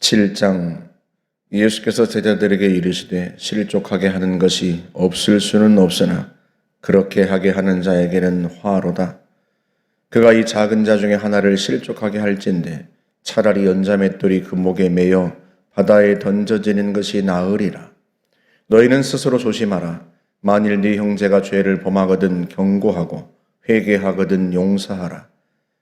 17장 예수께서 제자들에게 이르시되 실족하게 하는 것이 없을 수는 없으나 그렇게 하게 하는 자에게는 화로다. 그가 이 작은 자 중에 하나를 실족하게 할진대 차라리 연자맷돌이 그 목에 매여 바다에 던져지는 것이 나으리라. 너희는 스스로 조심하라. 만일 네 형제가 죄를 범하거든 경고하고 회개하거든 용서하라.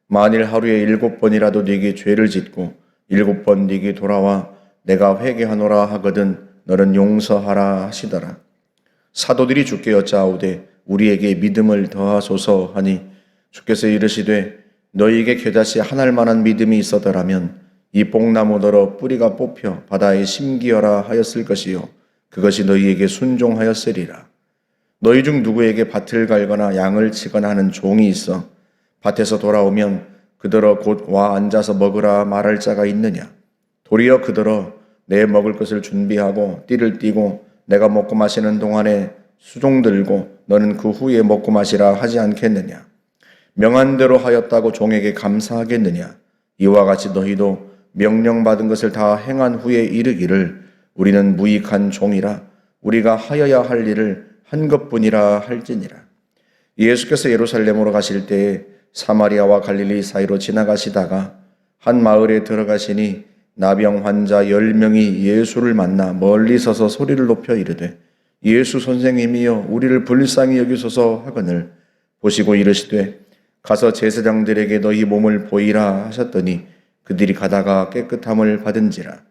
만일 하루에 7번이라도 네게 죄를 짓고 7번 네게 돌아와 내가 회개하노라 하거든 너는 용서하라 하시더라. 사도들이 주께 여짜오되 우리에게 믿음을 더하소서 하니 주께서 이르시되 너희에게 겨자씨 한 알만한 믿음이 있었더라면 이 뽕나무더러 뿌리가 뽑혀 바다에 심기어라 하였을 것이요 그것이 너희에게 순종하였으리라. 너희 중 누구에게 밭을 갈거나 양을 치거나 하는 종이 있어 밭에서 돌아오면 그더러 곧 와 앉아서 먹으라 말할 자가 있느냐? 도리어 그더러 내 먹을 것을 준비하고 띠를 띠고 내가 먹고 마시는 동안에 수종 들고 너는 그 후에 먹고 마시라 하지 않겠느냐? 명한 대로 하였다고 종에게 감사하겠느냐? 이와 같이 너희도 명령받은 것을 다 행한 후에 이르기를 우리는 무익한 종이라 우리가 하여야 할 일을 한 것뿐이라 할지니라. 예수께서 예루살렘으로 가실 때에 사마리아와 갈릴리 사이로 지나가시다가 한 마을에 들어가시니 나병 환자 10명이 예수를 만나 멀리 서서 소리를 높여 이르되 예수 선생님이여 우리를 불쌍히 여기소서 하거늘 보시고 이르시되 가서 제사장들에게 너희 몸을 보이라 하셨더니 그들이 가다가 깨끗함을 받은지라.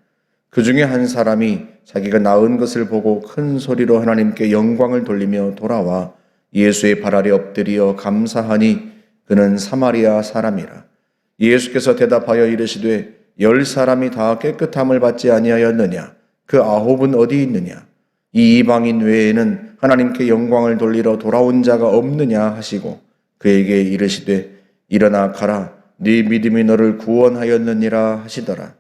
그 중에 한 사람이 자기가 나은 것을 보고 큰 소리로 하나님께 영광을 돌리며 돌아와 예수의 발 아래 엎드려 감사하니 그는 사마리아 사람이라. 예수께서 대답하여 이르시되 10사람이 다 깨끗함을 받지 아니하였느냐? 그 9은 어디 있느냐? 이 이방인 외에는 하나님께 영광을 돌리러 돌아온 자가 없느냐 하시고 그에게 이르시되 일어나 가라 네 믿음이 너를 구원하였느니라 하시더라.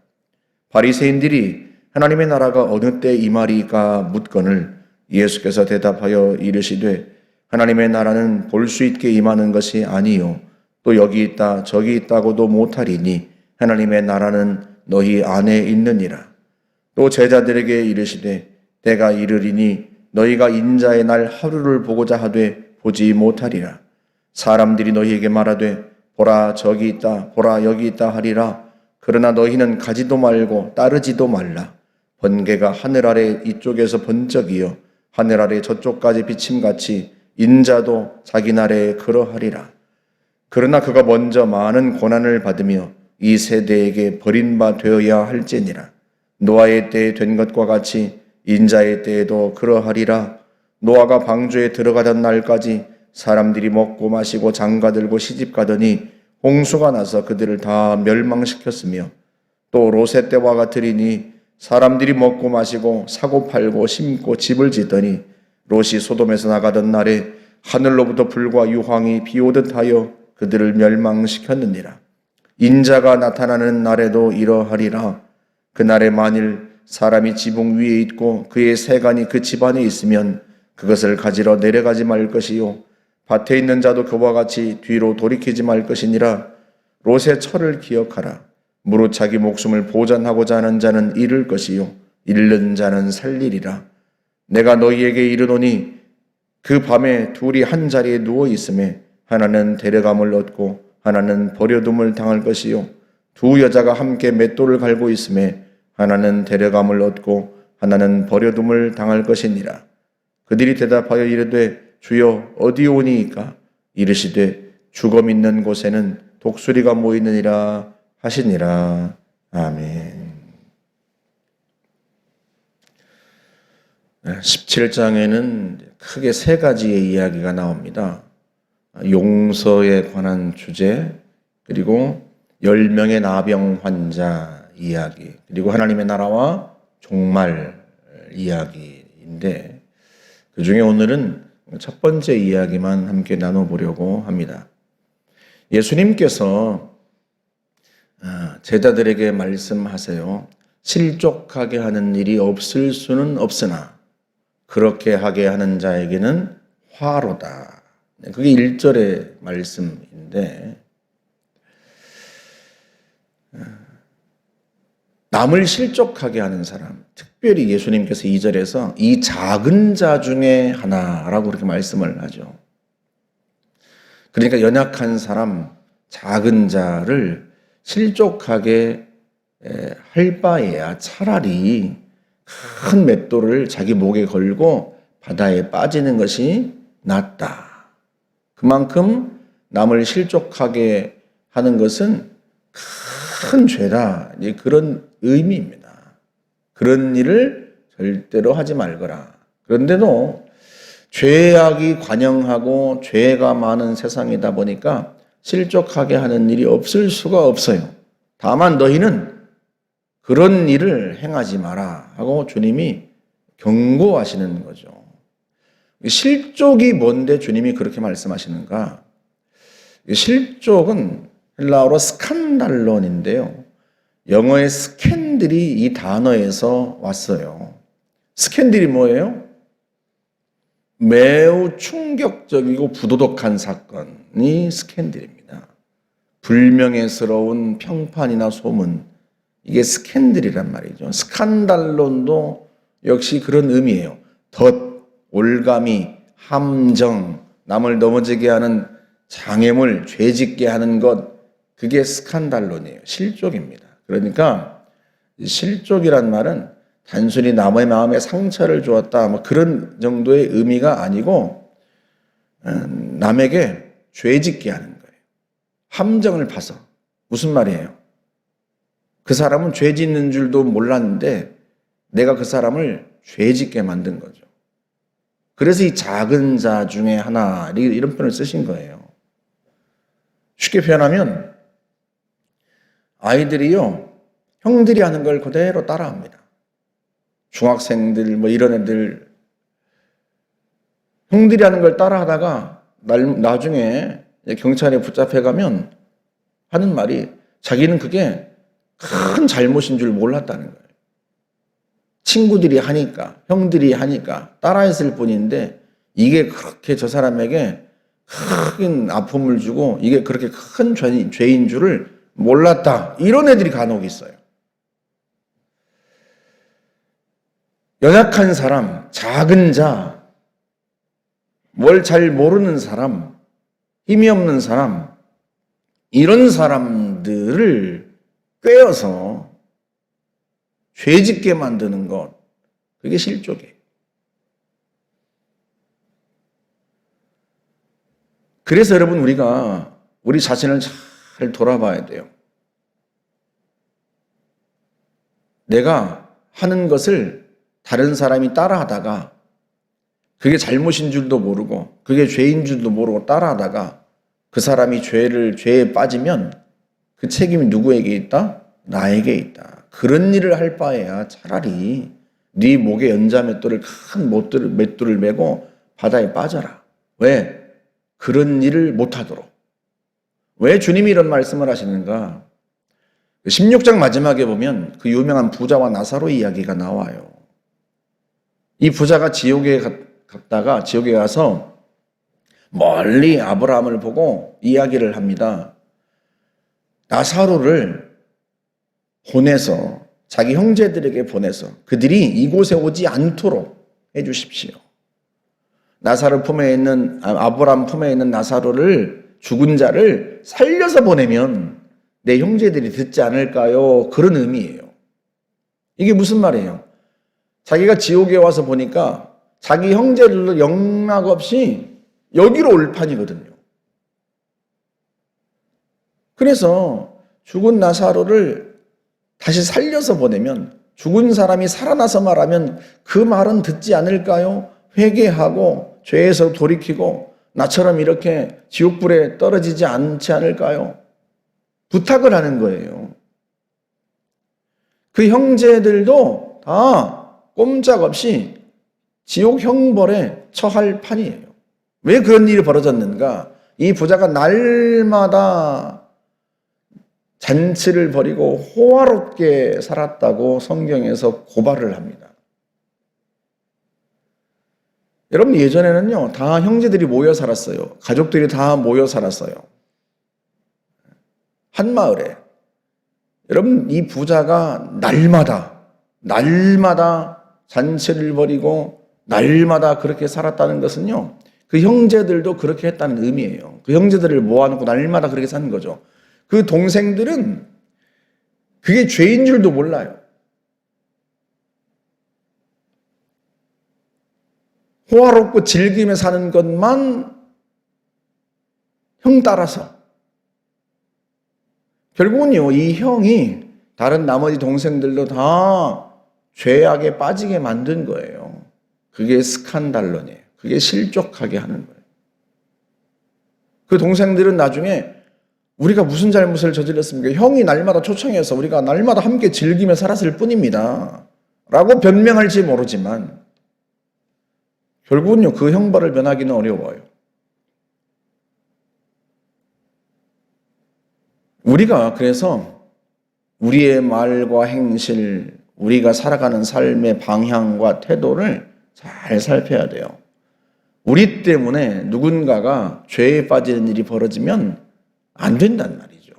바리새인들이 하나님의 나라가 어느 때 임하리까 묻거늘 예수께서 대답하여 이르시되 하나님의 나라는 볼 수 있게 임하는 것이 아니요 또 여기 있다 저기 있다고도 못하리니 하나님의 나라는 너희 안에 있느니라. 또 제자들에게 이르시되 때가 이르리니 너희가 인자의 날 하루를 보고자 하되 보지 못하리라. 사람들이 너희에게 말하되 보라 저기 있다 보라 여기 있다 하리라. 그러나 너희는 가지도 말고 따르지도 말라. 번개가 하늘 아래 이쪽에서 번쩍이어 하늘 아래 저쪽까지 비침같이 인자도 자기 날에 그러하리라. 그러나 그가 먼저 많은 고난을 받으며 이 세대에게 버린 바 되어야 할지니라. 노아의 때에 된 것과 같이 인자의 때에도 그러하리라. 노아가 방주에 들어가던 날까지 사람들이 먹고 마시고 장가들고 시집가더니 홍수가 나서 그들을 다 멸망시켰으며 또 롯의 때와 같으리니 사람들이 먹고 마시고 사고 팔고 심고 집을 짓더니 롯이 소돔에서 나가던 날에 하늘로부터 불과 유황이 비오듯 하여 그들을 멸망시켰느니라. 인자가 나타나는 날에도 이러하리라. 그날에 만일 사람이 지붕 위에 있고 그의 세간이 그 집안에 있으면 그것을 가지러 내려가지 말 것이요 밭에 있는 자도 그와 같이 뒤로 돌이키지 말 것이니라. 롯의 철을 기억하라. 무릇 자기 목숨을 보전하고자 하는 자는 잃을 것이요 잃는 자는 살리리라. 내가 너희에게 이르노니 그 밤에 둘이 한 자리에 누워 있음에 하나는 데려감을 얻고 하나는 버려둠을 당할 것이요 두 여자가 함께 맷돌을 갈고 있음에 하나는 데려감을 얻고 하나는 버려둠을 당할 것이니라. 그들이 대답하여 이르되 주여 어디 오니이까? 이르시되 죽음 있는 곳에는 독수리가 모이느니라 하시니라. 아멘. 17장에는 크게 3가지의 이야기가 나옵니다. 용서에 관한 주제, 그리고 10명의 나병 환자 이야기, 그리고 하나님의 나라와 종말 이야기인데 그 중에 오늘은 첫 번째 이야기만 함께 나눠보려고 합니다. 예수님께서 제자들에게 말씀하세요. 실족하게 하는 일이 없을 수는 없으나 그렇게 하게 하는 자에게는 화로다. 그게 1절의 말씀인데 남을 실족하게 하는 사람, 특별히 예수님께서 2절에서 이 작은 자 중에 하나라고 그렇게 말씀을 하죠. 그러니까 연약한 사람, 작은 자를 실족하게 할 바에야 차라리 큰 맷돌을 자기 목에 걸고 바다에 빠지는 것이 낫다. 그만큼 남을 실족하게 하는 것은 큰 죄다. 그런 의미입니다. 그런 일을 절대로 하지 말거라. 그런데도 죄악이 관영하고 죄가 많은 세상이다 보니까 실족하게 하는 일이 없을 수가 없어요. 다만 너희는 그런 일을 행하지 마라 하고 주님이 경고하시는 거죠. 실족이 뭔데 주님이 그렇게 말씀하시는가? 실족은 헬라어로 스칸달론인데요. 영어의 스캔들이 이 단어에서 왔어요. 스캔들이 뭐예요? 매우 충격적이고 부도덕한 사건이 스캔들입니다. 불명예스러운 평판이나 소문, 이게 스캔들이란 말이죠. 스칸달론도 역시 그런 의미예요. 덫, 올가미, 함정, 남을 넘어지게 하는 장애물, 죄짓게 하는 것, 그게 스칸달론이에요. 실족입니다. 그러니까 실족이란 말은 단순히 남의 마음에 상처를 주었다, 뭐 그런 정도의 의미가 아니고 남에게 죄짓게 하는 거예요. 함정을 파서. 무슨 말이에요? 그 사람은 죄 짓는 줄도 몰랐는데 내가 그 사람을 죄짓게 만든 거죠. 그래서 이 작은 자 중에 하나, 이런 표현을 쓰신 거예요. 쉽게 표현하면 아이들이요, 형들이 하는 걸 그대로 따라합니다. 중학생들, 뭐 이런 애들, 형들이 하는 걸 따라하다가 나중에 경찰에 붙잡혀가면 하는 말이 자기는 그게 큰 잘못인 줄 몰랐다는 거예요. 친구들이 하니까, 형들이 하니까 따라했을 뿐인데 이게 그렇게 저 사람에게 큰 아픔을 주고 이게 그렇게 큰 죄인 줄을 몰랐다. 이런 애들이 간혹 있어요. 연약한 사람, 작은 자, 뭘 잘 모르는 사람, 힘이 없는 사람, 이런 사람들을 꿰어서 죄짓게 만드는 것, 그게 실족이에요. 그래서 여러분, 우리가 우리 자신을 잘 돌아봐야 돼요. 내가 하는 것을 다른 사람이 따라하다가 그게 잘못인 줄도 모르고 그게 죄인 줄도 모르고 따라하다가 그 사람이 죄에 빠지면 그 책임이 누구에게 있다? 나에게 있다. 그런 일을 할 바에야 차라리 네 목에 연자맷돌을 큰 맷돌을 메고 바다에 빠져라. 왜? 그런 일을 못하도록. 왜 주님이 이런 말씀을 하시는가? 16장 마지막에 보면 그 유명한 부자와 나사로 이야기가 나와요. 이 부자가 지옥에 갔다가 지옥에 가서 멀리 아브라함을 보고 이야기를 합니다. 나사로를 보내서 자기 형제들에게 보내서 그들이 이곳에 오지 않도록 해주십시오. 나사로 품에 있는 아브라함 품에 있는 나사로를 죽은 자를 살려서 보내면 내 형제들이 듣지 않을까요? 그런 의미예요. 이게 무슨 말이에요? 자기가 지옥에 와서 보니까 자기 형제들도 영락 없이 여기로 올 판이거든요. 그래서 죽은 나사로를 다시 살려서 보내면 죽은 사람이 살아나서 말하면 그 말은 듣지 않을까요? 회개하고 죄에서 돌이키고 나처럼 이렇게 지옥불에 떨어지지 않지 않을까요? 부탁을 하는 거예요. 그 형제들도 다 꼼짝없이 지옥 형벌에 처할 판이에요. 왜 그런 일이 벌어졌는가? 이 부자가 날마다 잔치를 벌이고 호화롭게 살았다고 성경에서 고발을 합니다. 여러분, 예전에는요, 다 형제들이 모여 살았어요. 가족들이 다 모여 살았어요. 한 마을에. 여러분, 이 부자가 날마다 잔치를 벌이고 날마다 그렇게 살았다는 것은요, 그 형제들도 그렇게 했다는 의미예요. 그 형제들을 모아놓고 날마다 그렇게 사는 거죠. 그 동생들은 그게 죄인 줄도 몰라요. 호화롭고 즐기며 사는 것만 형 따라서. 결국은요, 이 형이 다른 나머지 동생들도 다 죄악에 빠지게 만든 거예요. 그게 스칸달론이에요. 그게 실족하게 하는 거예요. 그 동생들은 나중에 우리가 무슨 잘못을 저질렀습니까? 형이 날마다 초청해서 우리가 날마다 함께 즐기며 살았을 뿐입니다. 라고 변명할지 모르지만 결국은요, 그 형벌을 면하기는 어려워요. 우리가 그래서 우리의 말과 행실, 우리가 살아가는 삶의 방향과 태도를 잘 살펴야 돼요. 우리 때문에 누군가가 죄에 빠지는 일이 벌어지면 안 된단 말이죠.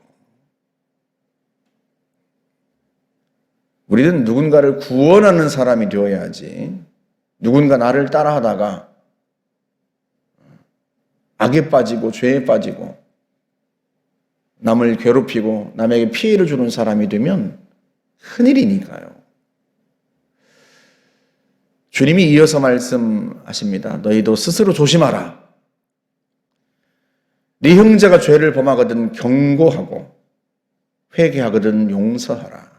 우리는 누군가를 구원하는 사람이 되어야지, 누군가 나를 따라하다가 악에 빠지고 죄에 빠지고 남을 괴롭히고 남에게 피해를 주는 사람이 되면 큰일이니까요. 주님이 이어서 말씀하십니다. 너희도 스스로 조심하라. 네 형제가 죄를 범하거든 경고하고 회개하거든 용서하라.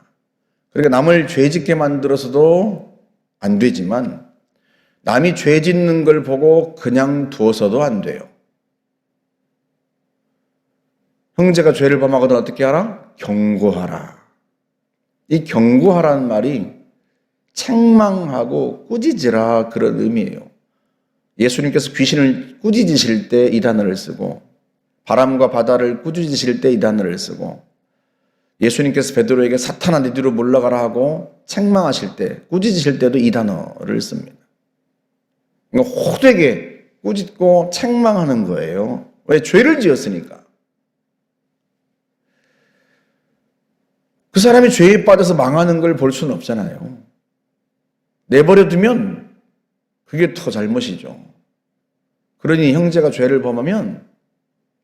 그러니까 남을 죄짓게 만들어서도 안 되지만 남이 죄 짓는 걸 보고 그냥 두어서도 안 돼요. 형제가 죄를 범하거든 어떻게 하라? 경고하라. 이 경고하라는 말이 책망하고 꾸짖으라 그런 의미예요. 예수님께서 귀신을 꾸짖으실 때 이 단어를 쓰고 바람과 바다를 꾸짖으실 때 이 단어를 쓰고 예수님께서 베드로에게 사탄아 네 뒤로 물러가라 하고 책망하실 때 꾸짖으실 때도 이 단어를 씁니다. 그러니까 호되게 꾸짖고 책망하는 거예요. 왜? 죄를 지었으니까. 그 사람이 죄에 빠져서 망하는 걸 볼 수는 없잖아요. 내버려두면 그게 더 잘못이죠. 그러니 형제가 죄를 범하면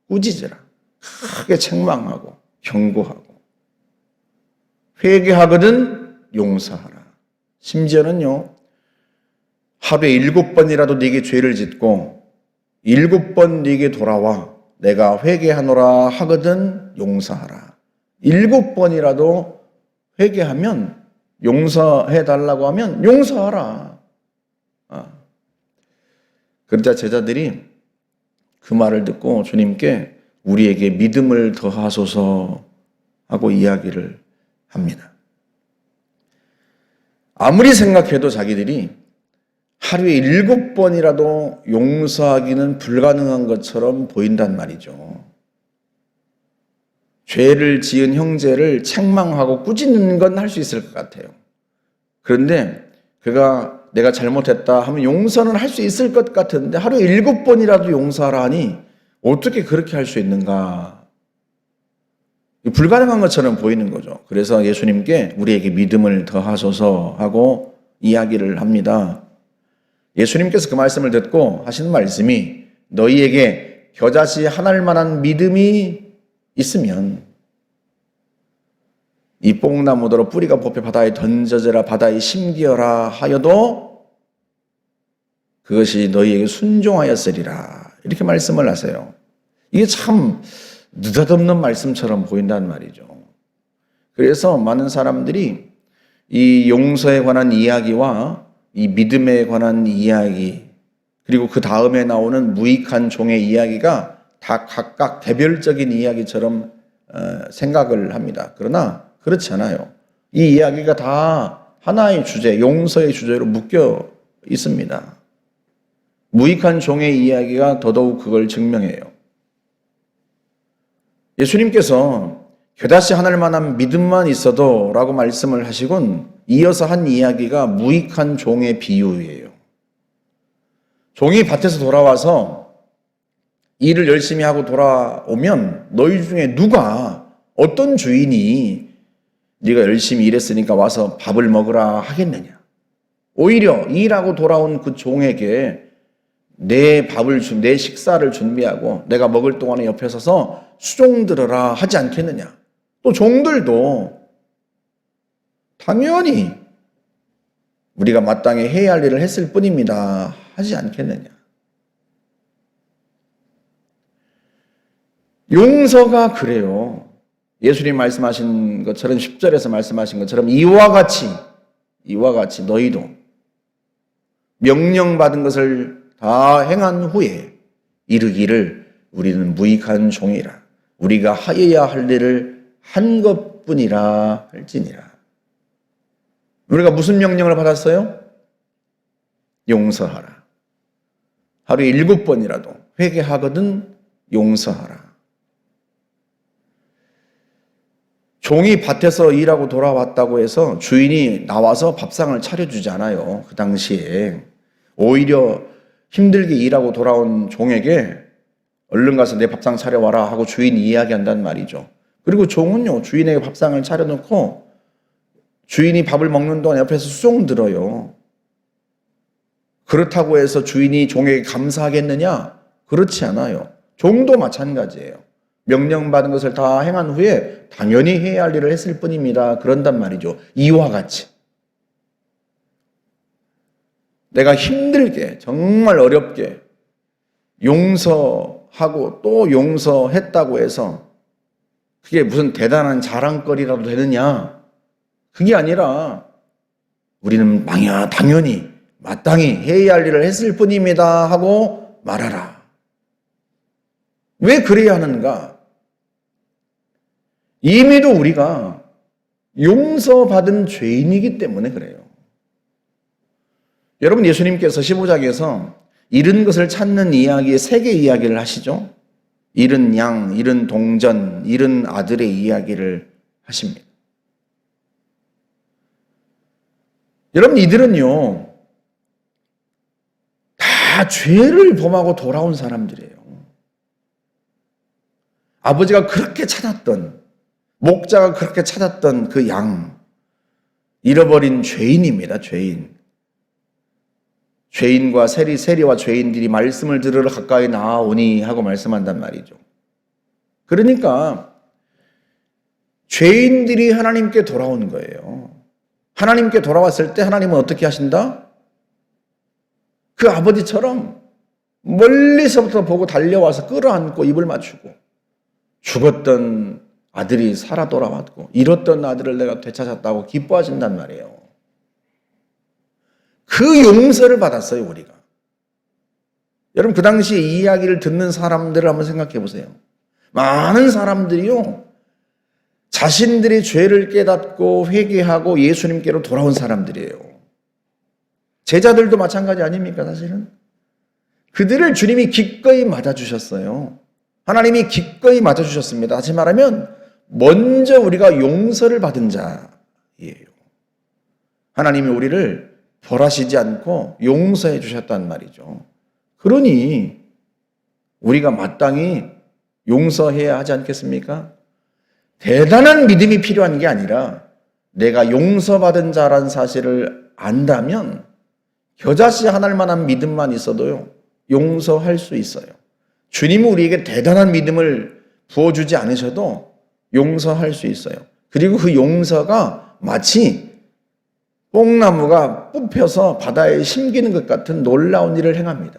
꾸짖으라. 크게 책망하고 경고하고 회개하거든 용서하라. 심지어는요, 하루에 7번이라도 네게 죄를 짓고 7번 네게 돌아와 내가 회개하노라 하거든 용서하라. 7번이라도 회개하면 용서해달라고 하면 용서하라. 그러자 제자들이 그 말을 듣고 주님께 우리에게 믿음을 더하소서 하고 이야기를 합니다. 아무리 생각해도 자기들이 하루에 7번이라도 용서하기는 불가능한 것처럼 보인단 말이죠. 죄를 지은 형제를 책망하고 꾸짖는 건 할 수 있을 것 같아요. 그런데 그가 내가 잘못했다 하면 용서는 할 수 있을 것 같은데 하루에 7번이라도 용서하라 하니 어떻게 그렇게 할 수 있는가? 불가능한 것처럼 보이는 거죠. 그래서 예수님께 우리에게 믿음을 더하소서 하고 이야기를 합니다. 예수님께서 그 말씀을 듣고 하시는 말씀이 너희에게 겨자씨 하나일 만한 믿음이 있으면 이 뽕나무더러 뿌리가 뽑혀 바다에 던져져라 바다에 심기어라 하여도 그것이 너희에게 순종하였으리라. 이렇게 말씀을 하세요. 이게 참 느닷없는 말씀처럼 보인다는 말이죠. 그래서 많은 사람들이 이 용서에 관한 이야기와 이 믿음에 관한 이야기 그리고 그 다음에 나오는 무익한 종의 이야기가 다 각각 개별적인 이야기처럼 생각을 합니다. 그러나 그렇지 않아요. 이 이야기가 다 하나의 주제, 용서의 주제로 묶여 있습니다. 무익한 종의 이야기가 더더욱 그걸 증명해요. 예수님께서 겨자씨 하나일 만한 믿음만 있어도 라고 말씀을 하시곤 이어서 한 이야기가 무익한 종의 비유예요. 종이 밭에서 돌아와서 일을 열심히 하고 돌아오면 너희 중에 누가 어떤 주인이 네가 열심히 일했으니까 와서 밥을 먹으라 하겠느냐. 오히려 일하고 돌아온 그 종에게 내 식사를 준비하고 내가 먹을 동안에 옆에 서서 수종 들어라 하지 않겠느냐. 또 종들도 당연히 우리가 마땅히 해야 할 일을 했을 뿐입니다 하지 않겠느냐. 용서가 그래요. 예수님 말씀하신 것처럼 10절에서 말씀하신 것처럼 이와 같이 너희도 명령받은 것을 다 행한 후에 이르기를 우리는 무익한 종이라 우리가 하여야 할 일을 한 것뿐이라 할지니라. 우리가 무슨 명령을 받았어요? 용서하라. 하루에 7번이라도 회개하거든 용서하라. 종이 밭에서 일하고 돌아왔다고 해서 주인이 나와서 밥상을 차려주지 않아요. 그 당시에. 오히려 힘들게 일하고 돌아온 종에게 얼른 가서 내 밥상 차려와라 하고 주인이 이야기한단 말이죠. 그리고 종은요, 주인에게 밥상을 차려놓고 주인이 밥을 먹는 동안 옆에서 수종 들어요. 그렇다고 해서 주인이 종에게 감사하겠느냐? 그렇지 않아요. 종도 마찬가지예요. 명령받은 것을 다 행한 후에 당연히 해야 할 일을 했을 뿐입니다. 그런단 말이죠. 이와 같이. 내가 힘들게 정말 어렵게 용서하고 또 용서했다고 해서 그게 무슨 대단한 자랑거리라도 되느냐? 그게 아니라 우리는 당연히 마땅히 해야 할 일을 했을 뿐입니다 하고 말하라. 왜 그래야 하는가? 이미도 우리가 용서받은 죄인이기 때문에 그래요. 여러분, 예수님께서 15장에서 잃은 것을 찾는 이야기의 3개 이야기를 하시죠. 잃은 양, 잃은 동전, 잃은 아들의 이야기를 하십니다. 여러분, 이들은요, 다 죄를 범하고 돌아온 사람들이에요. 아버지가 그렇게 찾았던, 목자가 그렇게 찾았던 그 양, 잃어버린 죄인입니다, 죄인. 죄인과 세리와 죄인들이 말씀을 들으러 가까이 나아오니 하고 말씀한단 말이죠. 그러니까 죄인들이 하나님께 돌아온 거예요. 하나님께 돌아왔을 때 하나님은 어떻게 하신다? 그 아버지처럼 멀리서부터 보고 달려와서 끌어안고 입을 맞추고 죽었던 아들이 살아 돌아왔고 잃었던 아들을 내가 되찾았다고 기뻐하신단 말이에요. 그 용서를 받았어요, 우리가. 여러분, 그 당시에 이 이야기를 듣는 사람들을 한번 생각해 보세요. 많은 사람들이요, 자신들의 죄를 깨닫고 회개하고 예수님께로 돌아온 사람들이에요. 제자들도 마찬가지 아닙니까, 사실은? 그들을 주님이 기꺼이 맞아주셨어요. 하나님이 기꺼이 맞아주셨습니다. 다시 말하면 먼저 우리가 용서를 받은 자예요. 하나님이 우리를 벌하시지 않고 용서해 주셨단 말이죠. 그러니 우리가 마땅히 용서해야 하지 않겠습니까? 대단한 믿음이 필요한 게 아니라 내가 용서받은 자라는 사실을 안다면 겨자씨 하나일 만한 믿음만 있어도요, 용서할 수 있어요. 주님은 우리에게 대단한 믿음을 부어주지 않으셔도 용서할 수 있어요. 그리고 그 용서가 마치 뽕나무가 뽑혀서 바다에 심기는 것 같은 놀라운 일을 행합니다.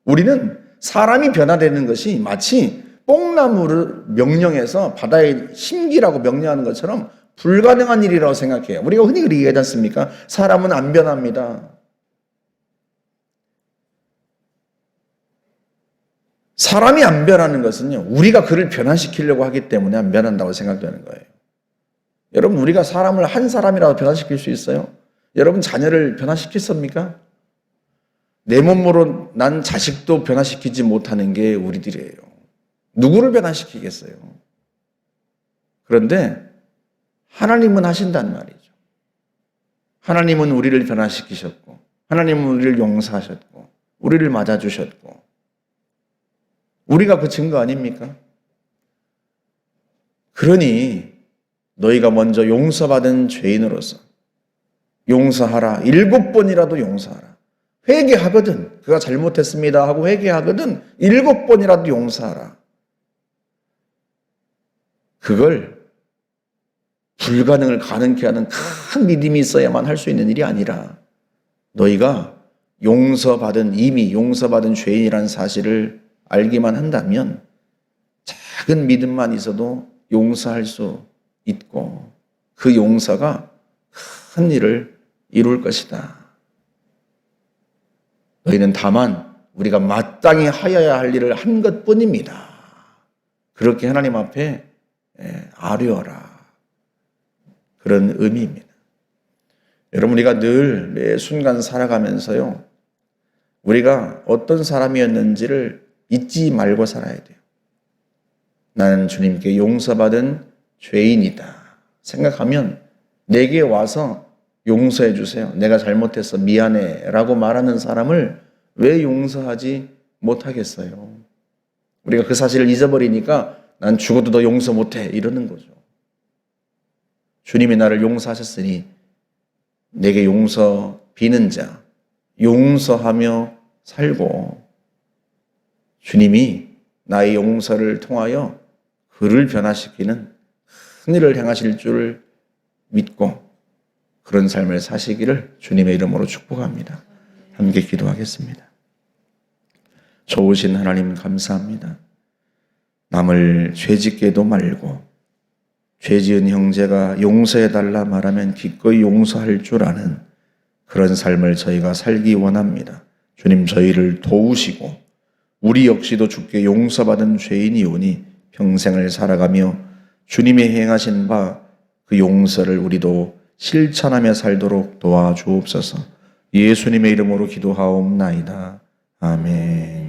우리는 사람이 변화되는 것이 마치 뽕나무를 명령해서 바다에 심기라고 명령하는 것처럼 불가능한 일이라고 생각해요. 우리가 흔히 그렇게 얘기하지 않습니까? 사람은 안 변합니다. 사람이 안 변하는 것은요, 우리가 그를 변화시키려고 하기 때문에 안 변한다고 생각되는 거예요. 여러분, 우리가 사람을 한 사람이라도 변화시킬 수 있어요? 여러분, 자녀를 변화시켰습니까? 내 몸으로 난 자식도 변화시키지 못하는 게 우리들이에요. 누구를 변화시키겠어요? 그런데 하나님은 하신단 말이죠. 하나님은 우리를 변화시키셨고, 하나님은 우리를 용서하셨고, 우리를 맞아주셨고, 우리가 그 증거 아닙니까? 그러니 너희가 먼저 용서받은 죄인으로서 용서하라. 7번이라도 용서하라. 회개하거든. 그가 잘못했습니다 하고 회개하거든 7번이라도 용서하라. 그걸 불가능을 가능케 하는 큰 믿음이 있어야만 할 수 있는 일이 아니라 너희가 이미 용서받은 죄인이라는 사실을 알기만 한다면 작은 믿음만 있어도 용서할 수 있고 그 용서가 큰 일을 이룰 것이다. 너희는 다만 우리가 마땅히 하여야 할 일을 한 것뿐입니다. 그렇게 하나님 앞에 아뢰어라. 그런 의미입니다. 여러분, 우리가 늘 매 순간 살아가면서요, 우리가 어떤 사람이었는지를 잊지 말고 살아야 돼요. 나는 주님께 용서받은 죄인이다 생각하면 내게 와서 용서해 주세요. 내가 잘못했어. 미안해. 라고 말하는 사람을 왜 용서하지 못하겠어요? 우리가 그 사실을 잊어버리니까 난 죽어도 너 용서 못해. 이러는 거죠. 주님이 나를 용서하셨으니 내게 용서 비는 자, 용서하며 살고 주님이 나의 용서를 통하여 그를 변화시키는 큰 일을 행하실 줄 믿고 그런 삶을 사시기를 주님의 이름으로 축복합니다. 함께 기도하겠습니다. 좋으신 하나님 감사합니다. 남을 죄짓게도 말고 죄지은 형제가 용서해달라 말하면 기꺼이 용서할 줄 아는 그런 삶을 저희가 살기 원합니다. 주님, 저희를 도우시고 우리 역시도 주께 용서받은 죄인이오니 평생을 살아가며 주님이 행하신 바 그 용서를 우리도 실천하며 살도록 도와주옵소서. 예수님의 이름으로 기도하옵나이다. 아멘.